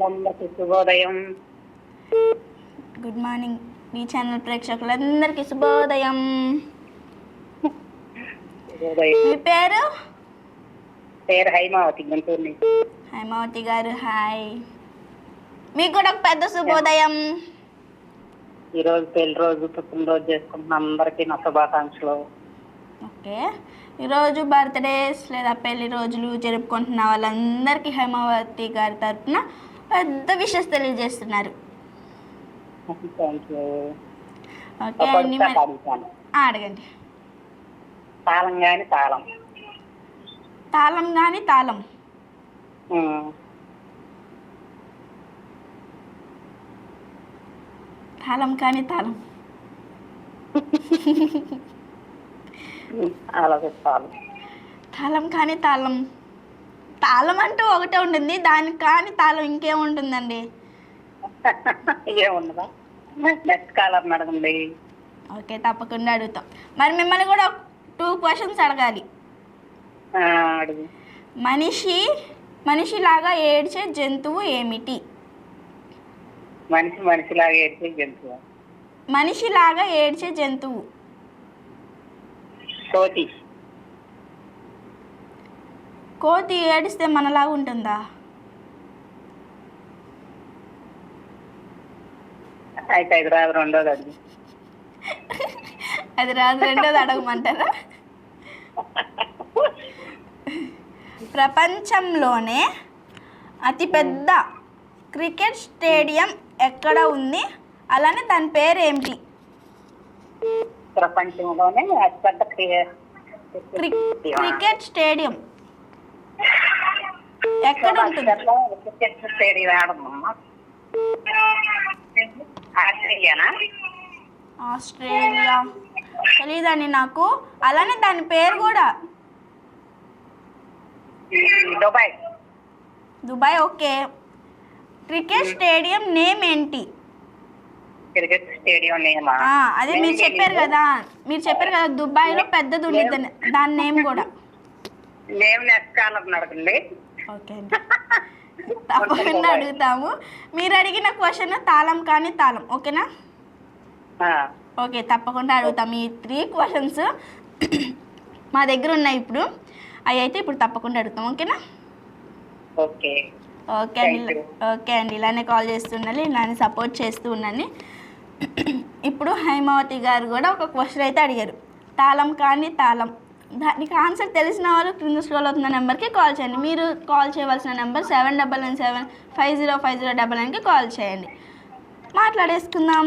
అందరికీ శుభోదయం. Good morning మీ channel ప్రేక్షకులందరికీ శుభోదయం. శుభోదయం. మీ పేరు? పేరు హైమావతి, గుంటూరు నుంచి. హైమావతి గారు హాయ్. మీకు కూడా ఒక పెద్ద శుభోదయం. ఈరోజు పెళ్లి రోజు, పుట్టినరోజు చేసుకుంటున్న అందరికీ నా శుభాకాంక్షలు. ఓకే, ఈరోజు బర్త్డేస్ లేదా పెళ్లి రోజులు జరుపుకుంటున్న వాళ్ళందరికీ హైమావతి గారి తరఫున పెద్ద విషెస్ తెలియజేస్తున్నారు. Thank you. ఓకే అండి, మరి అడగండి. తాళం గాని తాళం. తాళం కానీ తాళం. తాళం కానీ తాళం. ఆలోచిస్తాను. తాళం కానీ తాళం. తాళం అంటూ ఒకటే ఉంటుంది, దానికి కానీ తాళం ఇంకేముంటుందండి? ఏముండదా? నెక్స్ట్ కాలర్ అడగండి. ఓకే, తప్పకుండా అడుగుతాం. మరి మిమ్మల్ని కూడా 2 క్వశ్చన్స్ అడగాలి. అడుగు. మనిషిలాగా ఏడ్చే జంతువు ఏమిటి? మనిషిలాగా ఏడ్చే జంతువు. మనిషిలాగా ఏడ్చే జంతువు. కోతి. కోతి ఏడిస్తే మనలాగా ఉంటుందా? అయితే ఇది రాదు, రెండోది అడుగు. అది రాదు, రెండోది అడగమంటారా? ప్రపంచంలోనే అతిపెద్ద క్రికెట్ స్టేడియం ఎక్కడ ఉంది, అలానే దాని పేరు ఏమిటి? ప్రపంచంలోనే అతిపెద్ద క్రికెట్ స్టేడియం ఎక్కడ ఉంటుంది? క్రికెట్ స్టేడియం ఆడమ్మా. ఆస్ట్రేలియానా? ఆస్ట్రేలియా తెలీదండి నాకు. అలానే దాని పేరు కూడా. Dubai. Dubai. Okay, cricket stadium name ఏంటి? క్రికెట్ స్టేడియం నేమా? అదే మీరు చెప్పారు కదా దుబాయ్లో పెద్దది ఉండేది, దాని నేమ్ కూడా. నేమ్ నెక్స్ట్ కాలర్ అడగండి. ఓకే అండి, తప్పకుండా అడుగుతాము. మీరు అడిగిన క్వశ్చన్ తాళం కానీ తాళం, ఓకేనా? ఓకే, తప్పకుండా అడుగుతాం. ఈ 3 క్వశ్చన్స్ మా దగ్గర ఉన్నాయి ఇప్పుడు. అవి అయితే ఇప్పుడు తప్పకుండా అడుగుతాం, ఓకేనా? ఓకే. ఓకే అండి. ఓకే అండి, ఇలానే కాల్ చేస్తుండాలి, ఇలానే సపోర్ట్ చేస్తూ ఉండండి. ఇప్పుడు హైమావతి గారు కూడా ఒక క్వశ్చన్ అయితే అడిగారు, తాళం కానీ తాళం. దానికి ఆన్సర్ తెలిసిన వాళ్ళు క్రింద స్క్రోల్ అవుతున్న నెంబర్కి కాల్ చేయండి. మీరు కాల్ చేయవలసిన నెంబర్ 7997505099కి కాల్ చేయండి. మాట్లాడేసుకుందాం.